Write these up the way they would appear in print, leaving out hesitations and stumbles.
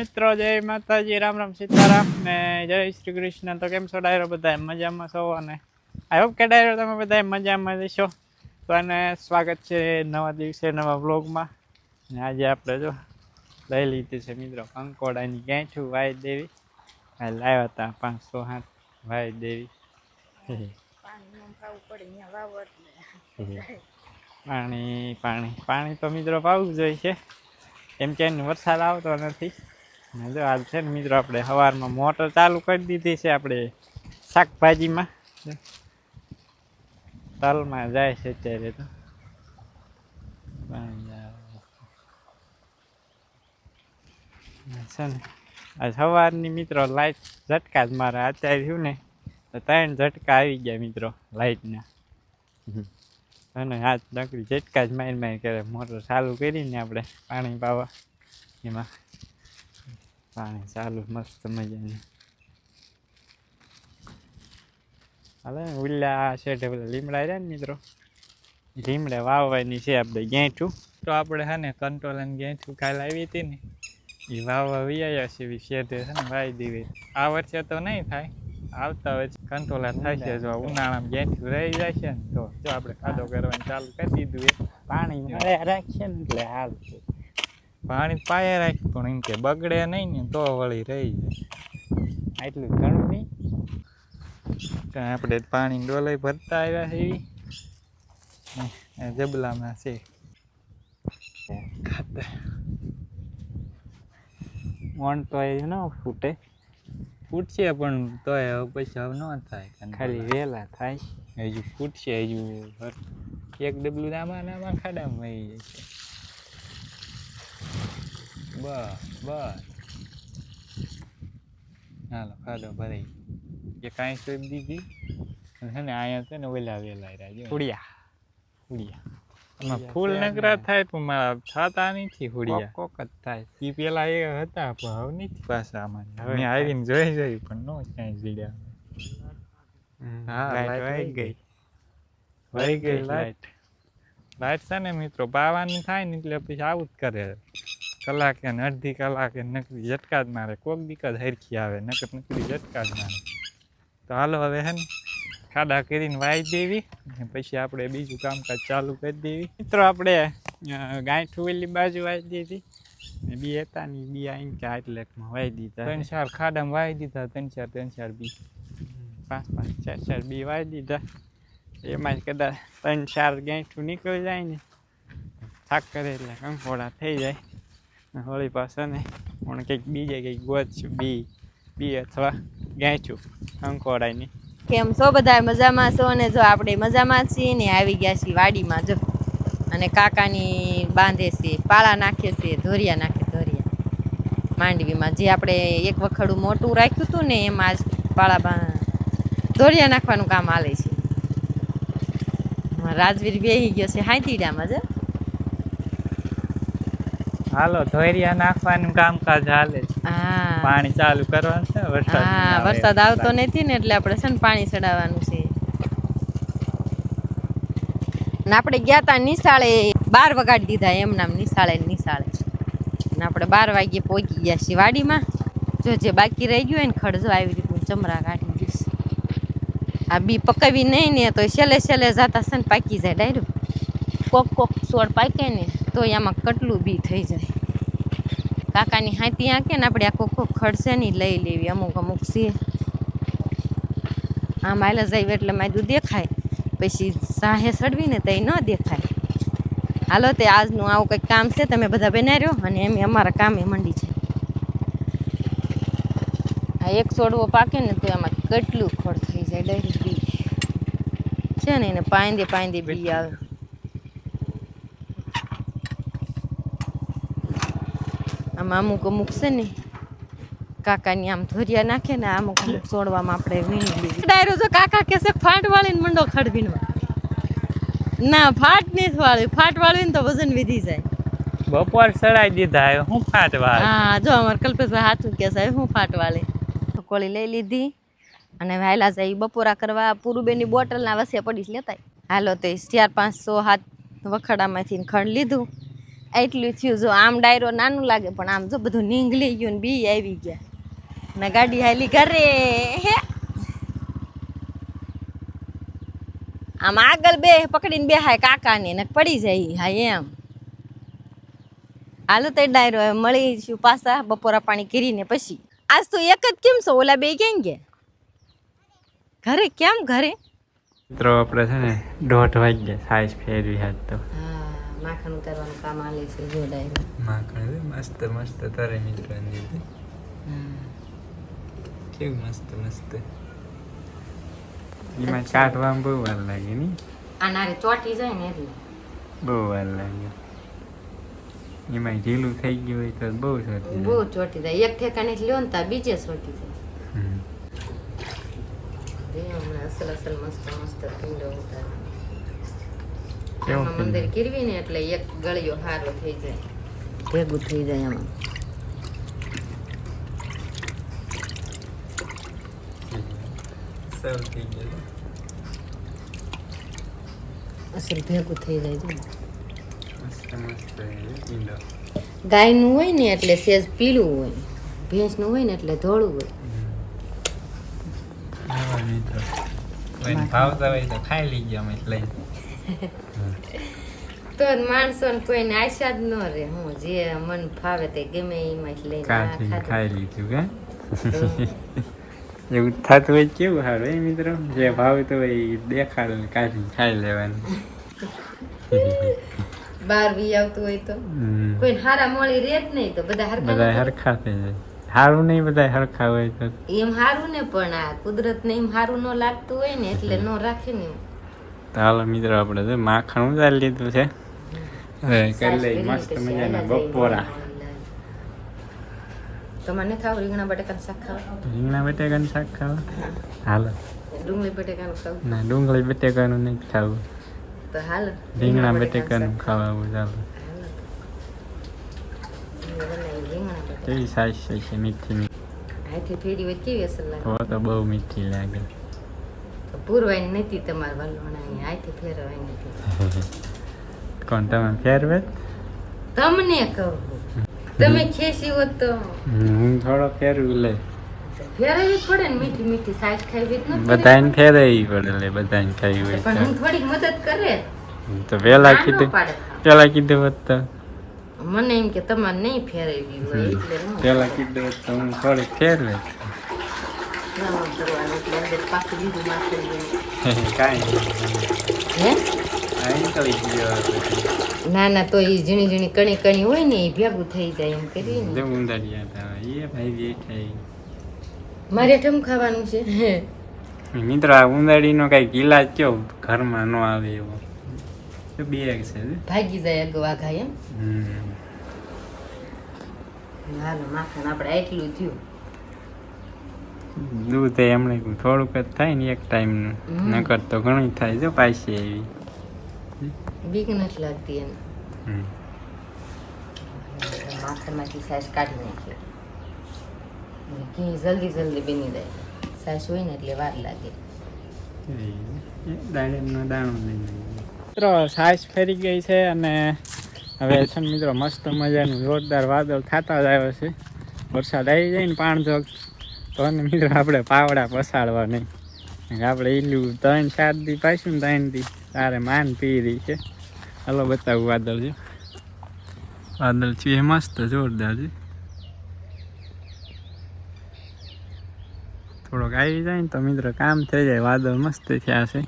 મિત્રો જય માતાજી, રામ રામ સીતારામ ને જય શ્રી કૃષ્ણ. તો કેમ છો ડાયરો? બધા મજામાં છો અને આઈ હોપ કે ડાયરો તમે બધા મજામાં જશો. તો અને સ્વાગત છે નવા દિવસે નવા વ્લોગમાં. ને આજે આપણે જો લઈ લીધી છે મિત્રો કંકોડાની ગાંઠું વાઈ દેવી. લાવ્યા હતા 507 વાઈ દેવી. પાણી પાણી પાણી તો મિત્રો પાવું જોઈએ છે, કેમ કે વરસાદ આવતો નથી. જો આજ છે ને મિત્રો આપણે સવારમાં મોટર ચાલુ કરી દીધી છે. આપણે શાકભાજીમાં તલમાં જાય છે અત્યારે તો છે ને આ સવારની મિત્રો લાઈટ ઝટકા જ મારે. અત્યારે થયું ને તો 3 ઝટકા આવી ગયા મિત્રો લાઈટના. અને હાથ નકરી ઝટકા જ મારી કરે. મોટર ચાલુ કરીને આપણે પાણી પાવા એમાં પાણી ચાલુ મસ્ત મજાનું હાલે. ઉલ્લા શેઠે પેલા લીમડા રહ્યા ને મિત્રો, લીમડા વાવવાની છે આપણે ગાંઠું. તો આપણે છે ને કંટ્રોલની ગાંઠું કાલ આવી હતી ને એ વાવવા વ્યાયા છે. એવી શેઠે છે ને વાવી દેવી. આ વર્ષે તો નહીં થાય, આવતા વર્ષે કંટ્રોલ થાય છે. જો ઉનાળામાં ગાંઠું રહી જાય છે ને તો જો આપણે ખાધો કરવાનું ચાલુ કરી દીધું. એ પાણી રાખીએ ને એટલે હાલ છે. પાણી પાયે રાખ પણ એમ કે બગડે નહીં ને તો વળી રહી જાય. એટલું ઘણું નહીં. આપણે પાણી ડોલે ભરતા આવ્યા છે. એવી જબલામાં છે ખાતર. ઓન તો એ ન ફૂટે, ફૂટશે પણ તોય પછી હવે ન થાય, ખાલી વહેલા થાય. હજુ ફૂટશે. હજુ એક ડબલું નામાં ખાડામાં વહી જાય છે. બસ હાલો ખાધો ભરાઈ કે કાંઈ સોંપ દીધી છે ને. અહીંયા છે ને ઓલા વેલા રહ્યા ફૂડિયા ફૂડિયા એમાં ફૂલ નકરા થાય પણ મારા થતા નથી. ફૂડિયા કોક જ થાય. એ પેલા એ હતા પણ હવે નથી પાછા. આમાં હવે આવીને જોઈ પણ નો ક્યાંય જીડ્યા. હા લાઈટ વહી ગઈ લાઈટ. લાઈટ છે ને મિત્રો પાવાની થાય ને એટલે પછી આવું જ કરે. કલાકે ને અડધી કલાકે નકરી ઝટકા જ મારે. કોક દીકત હરખી આવે, નકરી ઝટકા જ મારે. તો હાલો હવે હે ને ખાડા કરીને વાઈ દેવી ને પછી આપણે બીજું કામકાજ ચાલુ કરી દેવી. મિત્રો આપણે ગાંઠું ઓલી બાજુ વાઈ દીધી ને બી હતા ને બી આવીને કે આટલેકમાં વાઈ દીધા. 3-4 ખાડામાં વાઈ દીધા. 3-4 બી 5-5 4-4 બી વાઈ દીધા. એમાં જ કદાચ 3-4 ગાંઠું નીકળી જાય ને થાક કરે એટલે કંકોડા થઈ જાય. હોળી પાસે ને પણ કંઈક બીજે કંઈક ગોતશું બી અથવા ગાંઠું કંકોડાની. કેમ છો બધા? મજામાં છો ને? જો આપણે મજામાં છીએ ને આવી ગયા છીએ વાડીમાં. જો અને કાકાની બાંધે છે, પાળા નાખે છે, ધોરિયા નાખે. ધોરિયા માંડવીમાં જે આપણે એક વખડું મોટું રાખ્યું હતું ને એમાં જ ધોરિયા નાખવાનું કામ હાલે છે. રાજવીર બેહી ગયો છે હાથીડામાં. જ હાલો ધોરિયા નાખવાનું કામકાજ હાલે. હા પાણી ચાલુ કરવાનું છે. વરસાદ આવતો નથી ને એટલે આપણે છે ને પાણી ચડાવવાનું છે. ને આપણે ગયા તા નિશાળે 12 વગાડી દીધા એમ નામ. નિશાળે ને આપણે 12 વાગ્યે પહોંચી ગયા છીએ વાડીમાં. જો જે બાકી રહી ગયું હોય ને ખડજો આવી રીતનું ચમરા કાઢી દઈશ. આ બી પકાવી નહીં ને તો છેલ્લે જાતા છે ને પાકી જાય ડાયરું. કોક છોડ પાકે ને તો આમાં કેટલું બી થઈ જાય. કાકાની હાથી આંકે ને આપણે આ કોક ખડશે નહીં લઈ લેવી. અમુક છે આમ હાલે જાય એટલે માયદું દેખાય, પછી સાહે ચડવી ને તો એ ન દેખાય. હાલો તે આજનું આવું કંઈક કામ છે. તમે બધા બનાવ્યો અને એમ અમારા કામે મંડી છે. આ એક છોડવો પાકે ને તો એમાં કેટલું ખડ થઈ જાય ડાયરેક્ટ બી છે ને. એને પાંદે બી આવે. આમ અમુક છે ને કાકાની આમ ધોરિયા નાખે ને અમુક છોડવામાં આપણે વીણી લીધી. ડાયરો જો કાકા કે છે ફાટ વાળીને મંડો ખડવીનવા. ના ફાટ નહીં વાળી. ફાટ વાળીને તો વજન વધી જાય. બપોર ચડાઈ દીધા. હું ફાટ વાળ. હા જો અમારે કલ્પેશભાઈ સાચું કે છે. હું ફાટ વાળી કોળી લઈ લીધી અને વાયલા જાય બપોરા કરવા. પૂરુબેનની બોટલના વસે પડીશ લેતા. હાલો તો 4-5-6 હાથ વખડામાંથી ખડ લીધું એટલું થયું. જો આમ ડાયરો નાનું લાગે પણ આમ જો બધું નીંગલી ગયું ને બી આવી ગયા ને ગાડી હાલી ઘરે. આમ આગળ બે પકડીને બેહાય કાકાને ને પડી જાય. હા એમ હાલો તો ડાયરો હવે મળીશું પાછા બપોરા પાણી કરીને પછી. આજ તો એક જ કેમ છો? ઓલા બે ક્યાં ગયા? ઘરે. કેમ ઘરે? મિત્રો આપણે છે ને 1:30 વાગ્યા સાઈઝ ફેરવી હાથ તો હા માખણ કરવાનું કામ આલે છે. જો ડાયરો માખણ મસ્ત મસ્ત તારે મિત્રો કેવું મસ્ત મસ્ત એમાં કાઢવામાં બહુ વાર લાગે ને. આ નારે ચોટી જાય ને એટલે બહુ વાર લાગે. એમાં ઢીલું થઈ ગયું હોય તો બહુ ચોટી બહુ ચોટી જાય. એક ઠેકાણે લ્યો ને તા બીજે ચોટી જાય. હમણાં અસલ અસલ મસ્ત મસ્ત પીંડો ઉતારે મંદિર કીરવી ને એટલે એક ગળિયો હારો થઈ જાય, ભેગું થઈ જાય. એમાં અસલ ભેગું થઈ જાય. ગાયનું હોય ને એટલે સેજ પીળું હોય, ભેંસનું હોય ને એટલે ધોળું હોય. ભાવતા હોય તો ખાઈ લીજે અમે લઈ. તો માણસો ને કોઈને આશા જ ન રહે. હું જે મન ફાવે તે ગમે એમાં લઈને ખાઈ લીધું કે એવું થતું હોય. કેવું સારું એ મિત્રો, જે ભાવતું હોય એ દેખાડો ને કાઢીને ખાઈ લેવાનું. બાર બી આવતું હોય તો કોઈ હારા મળી રહે જ નહીં તો બધા હરખા થઈ જાય. હારું નહીં બધા હરખા હોય તો એમ હારું ને, પણ આ કુદરત ને એમ હારું ન લાગતું હોય ને એટલે ન રાખે ને. તો હાલો મિત્રો આપણે તો માખણ ઉતારી લીધું છે. હવે કરી લઈ મસ્ત મજાના બપોરા. તમારે ખાવ રીંગણા બટેકાનું શાક ખાવા? રીંગણા બટેકાનું શાક ખાવા? હાલો. ડુંગળી બટેકાનું ખાવું? ના, ડુંગળી બટેકાનું નહીં ખાવું. તો હાલો રીંગણા બટેકાનું ખાવા. ચાલો. કેવી સાઈઝ છે? મીઠી મીઠી હાથે ફેરી હોય કેવી અસર લાગે? તો બહુ મીઠી લાગે. તો પૂરવાઈ નથી તમારે વલોણા, હાથે ફેરવાય નથી. કોણ તમે ફેરવે? તમને કહું, તમે ખેસી હોત તો હું થોડો ફેરવી લે. ફેરવી જ પડે ને, મીઠી મીઠી સાઈઝ ખાવી જ ન બધાને ફેરવી પડે. લે બધાને ખાવી હોય પણ હું થોડીક મદદ કરે તો પેલા કીધું હોત તો મને એમ કે તમારે નહીં ફેરવી હોય એટલે પેલા કીધું હોત તો હું થોડીક ફેરવે. ના ના, તો એ ઝીણી ઝીણી કણી કણી હોય ને એ ભેગું થઈ જાય એમ કરી ને. મારે ઠમ ખાવાનું છે મિત્રો. આ ઉંદાડીનો કઈક ઈલાજ કયો ઘરમાં ન આવે એવો બે છે, ભાગી જાય અગવા ઘા એમ. હાલો માખણ આપણે એટલું થયું. દૂધ એમણે થોડુંક જ થાય ને એક ટાઈમ નું, નકર તો ઘણું થાય. જો પાછી એવી બીક નથી લાગતી એને. માખણમાંથી સાસ કાઢી નાખીએ. ઘી જલ્દી જલ્દી બની જાય. સાસ હોય ને એટલે વાર લાગે. દાડમનો દાણો લઈ મિત્રો સાસ ફેરી ગઈ છે અને હવે છે ને મિત્રો મસ્ત મજાનું જોરદાર વાદળ થતા જ આવ્યો છે. વરસાદ આવી જાય ને પાણજોગ તો ને મિત્રો આપણે પાવડા પસાડવા નહીં. આપણે ઈલું 3-4 દી પાછું ને 3 દી તારે માન પી રહી છે. હલો બતાવું વાદળ છે. વાદળ છે એ મસ્ત જોરદાર છે. થોડોક આવી જાય ને તો મિત્રો કામ થઈ જાય. વાદળ મસ્ત થયા છે.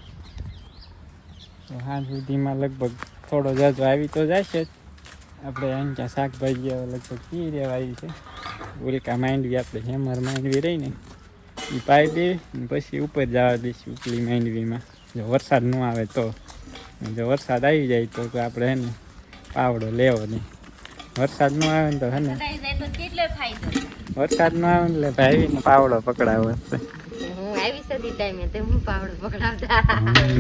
તો હાલ સુધીમાં લગભગ થોડો જાજો આવી તો જશે જ. આપણે અહીં ત્યાં શાકભાજી લગભગ પી રહેવા આવી છે. ઉલકા માંડવી આપણે હેમર માંડવી રહી ને એ પાઈ દે પછી ઉપર જવા દઈશું ઉપલી માંડવીમાં. જો વરસાદ ન આવે તો, જો વરસાદ આવી જાય તો આપણે હે ને પાવડો લેવો નહીં. વરસાદ ન આવે ને તો હે ને વરસાદ ન આવે એટલે ભાઈ પાવડો પકડાવો હશે.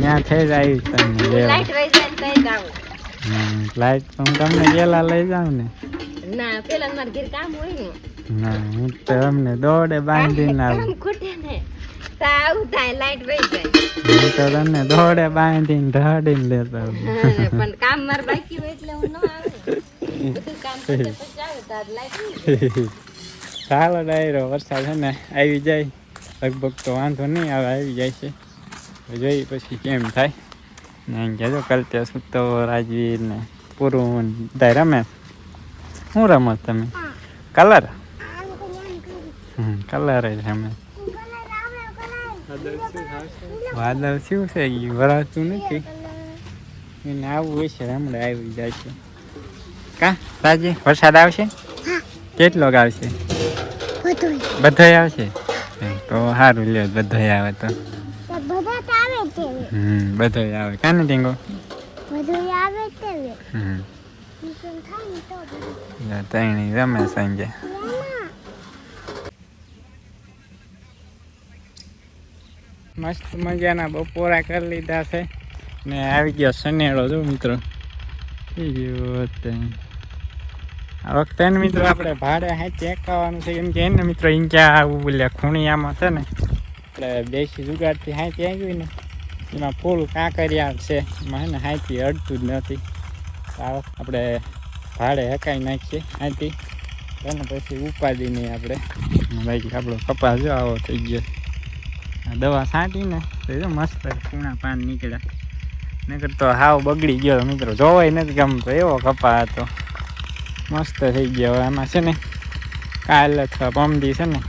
ત્યાં થઈ જાય લાઈટ તો હું તમને પેલા લઈ જાઉં ને. ના પેલા મારે ઘેર કામ હોય ને. ના હું તો અમને દોડે બાંધીને આવું. ખૂટે ને તો આવું થાય, લાઈટ વહી જાય. હું તો તમને દોડે બાંધીને ઢાડીને લેતો. પણ કામ મારે બાકી હોય એટલે હું ન આવે. બધું કામ કરતે પછી આવે તાર લાગી ચાલો ડાયરો વરસાદ છે ને આવી જાય લગભગ તો વાંધો નહીં આવે આવી જાય છે જોઈએ પછી કેમ થાય ને એમ કહેજો કલતે સૂતો રાજવીર ને પૂરું બધા રમે શું રમત તમે કલર કલર જ રમે વાદળ શું છે એ વરાતું નથી એને આવવું હોય છે હમણાં આવી જાય છે કા રાજી વરસાદ આવશે કેટલો આવશે બધાય આવશે તો સારું લ્યો બધાય આવે તો બધાય આવે કાને ટીંગો તણી રમે સાંજે મસ્ત મજાના બપોરા કરી લીધા છે ને આવી ગયો શનેળો જો મિત્રો આ વખતે ને મિત્રો આપણે ભાડે હાથે એકાવાનું છે કેમ કે એને મિત્રો ઇન્ક્યા આવું બોલ્યા ખૂણિયામાં છે ને આપણે દેશી જુગાડથી હાથી આવ્યું ને એમાં ફૂલ કાંકરિયા છે એમાં હે ને હાથી અડતું જ નથી આ વખતે આપણે ભાડે હકાઈ નાખીએ હાથી એને પછી ઉપાડી નહીં આપણે બાકી આપણો કપાસ જો આવો થઈ ગયો દવા છાંટીને તો જો મસ્ત કૂણા પાન નીકળ્યા નકર તો હાવ બગડી ગયો મિત્રો જોવાય નથી ગમતો એવો કપા હતો મસ્ત થઈ ગયો હવે આમાં છે ને કાલ અથવા પમદી છે ને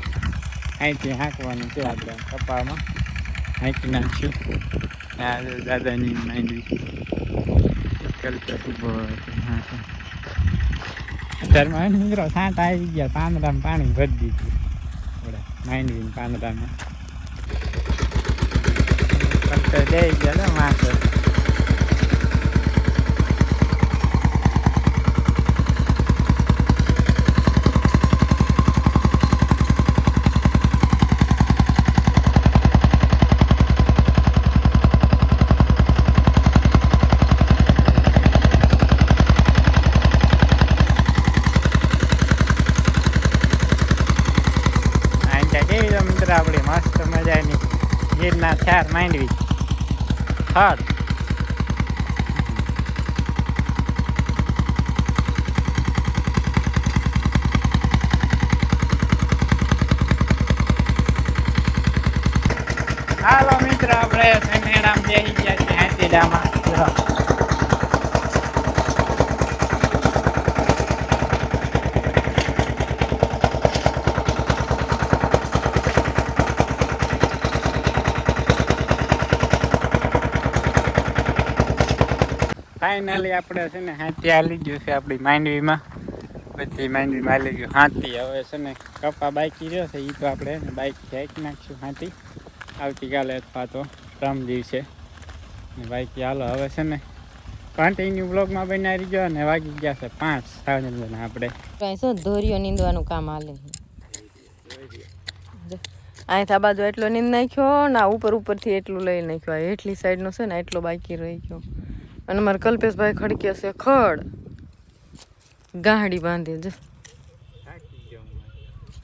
અહીંથી હાંકવાનું છે આપણે કપામાં હાંકી નાખશું દાદાની માંડવી અત્યારમાં મિત્રો સાંટ આવી ગયા પાંદડામાં પાણી ભરી દીધું આપણે માંડવીને પાંદડામાં જઈ ગયા માથે આપણી મસ્ત મજાની ગીરના ચાર માંડવી થર્ડ હાલો મિત્ર આપણે મેળામાં બેસી ગયા છીએ હાથીડામાં ફાઇનલી આપણે છે ને હાથી હાલી ગયું છે આપણી માંડવીમાં પછી માંડવીમાં હાલી ગયું હાથી હવે છે ને કપા બાકી રહ્યો છે એ તો આપણે બાઈક હાંકી નાખીશું હાથી આવતીકાલે અથવા તો ત્રણ દિવસે ને બાઈકી હાલો હવે છે ને કન્ટિન્યુ બ્લોગમાં બનાવી ગયો ને વાગી ગયા છે 5 સાંજના આપણે કઈ શું ધોરીઓ નીંદવાનું કામ હાલે અહીંથી આ બાજુ એટલો નીંદ નાખ્યો ને આ ઉપરથી એટલું લઈ નાખ્યો એટલી સાઈડનો છે ને એટલો બાકી રહી ગયો અને મારા કલ્પેશભાઈ ખડક્યા છે ખડ ગાહડી બાંધી જો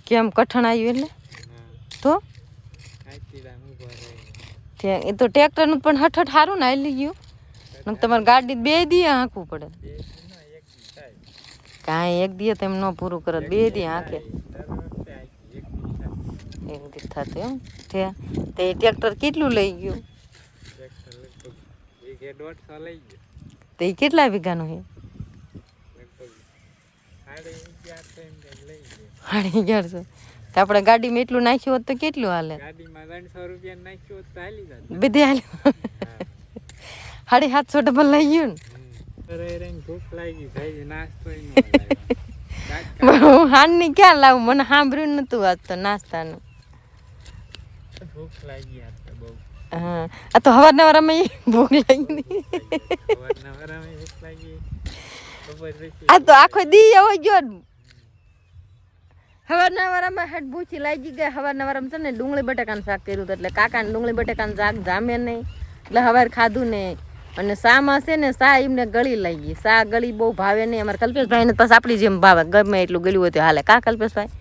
કેમ કઠણ આવ્યું એટલે તો એ તો ટ્રેક્ટરનું પણ હઠ સારું ને હાલી ગયું તમારે ગાડી બે દી હાંકવું પડે કાંઈ એક દી તેમ ન પૂરું કરે બે દી હાંકે એક દી થતું એમ તે ટ્રેક્ટર કેટલું લઈ ગયું તે કેટલા વીઘાનું છે 1150 તો આપણે ગાડીમાં એટલું નાખ્યું હોત તો કેટલું હાલે બધી હાલે 750 ડબલ લઈ ગયું ને હું હાનની ક્યાં લાવું મને સાંભળ્યું નતું આજ તો નાસ્તાનું હા આ તો હવારનવારમાં ભૂખ લાગી આ તો આખો દી એવો ગયો હવારનવારમાં હેડ ભૂખી લાગી ગઈ હવારનવારમાં છે ને ડુંગળી બટાકાનું શાક કર્યું હતું એટલે કાકાને ડુંગળી બટાકાનું શાક જામે નહીં એટલે હવાર ખાધું નહીં અને શામાં છે ને શા એમને ગળી લાગી શા ગળી બહુ ભાવે નહીં અમારે કલ્પેશભાઈને પાસ આપણી જેમ ભાવે ગમે એટલું ગળ્યું હોય તો હાલે કા કલ્પેશભાઈ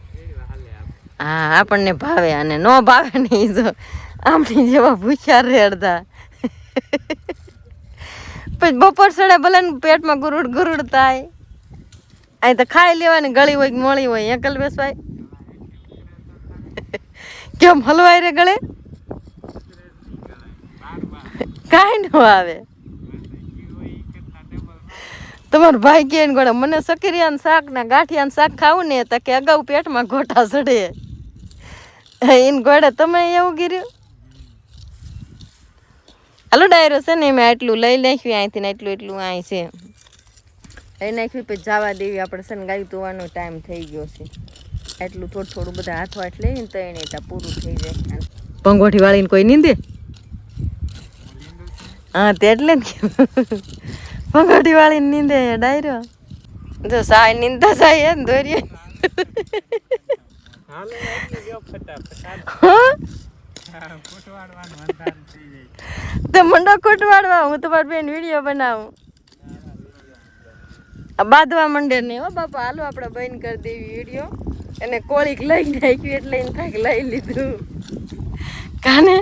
હા આપણને ભાવે અને ન ભાવે નહીં જો આપણી જેવા ભૂખ્યા રેડતા પછી બપોર સડે ભલે પેટમાં ગુરુડ થાય અહીં તો ખાઈ લેવાની ગળી હોય કે મોળી હોય એકલ બેસવાય કેમ હલવાય રે ગળે કાંઈ ન આવે તમારો ભાઈ કે ગોળે મને સકરિયાનું શાક ને ગાંઠિયાનું શાક ખાવું ને તો કે અગાઉ પેટમાં ગોટા ચડે એને ગોળે તમે એવું કર્યું હાલો ડાયરો છે ને મેં આટલું લઈ નાખ્યું અહીંથી ને એટલું અહીં છે લઈ નાખ્યું પછી જવા દેવી આપણે છે ને ગાયું ધોવાનો ટાઈમ થઈ ગયો છે એટલું થોડું બધા હાથ વાટ લઈને તો એને ત્યાં પૂરું થઈ જાય પંગોઠી વાળીને કોઈ નીંદે હા તે એટલે જ પંગોઠી વાળીને નીંદે ડાયરો જો સાય નીંદતા જાય ને દોરીએ તો મંડો કૂટવાડવા હું તમારી બેન વિડીયો બનાવું બાંધવા મંડે ને હો બાપા હાલો આપણે બંધ કરી દેવી વિડીયો એને કોળીક લઈ નાખ્યું એટલે એને કાંઈક લઈ લીધું કાને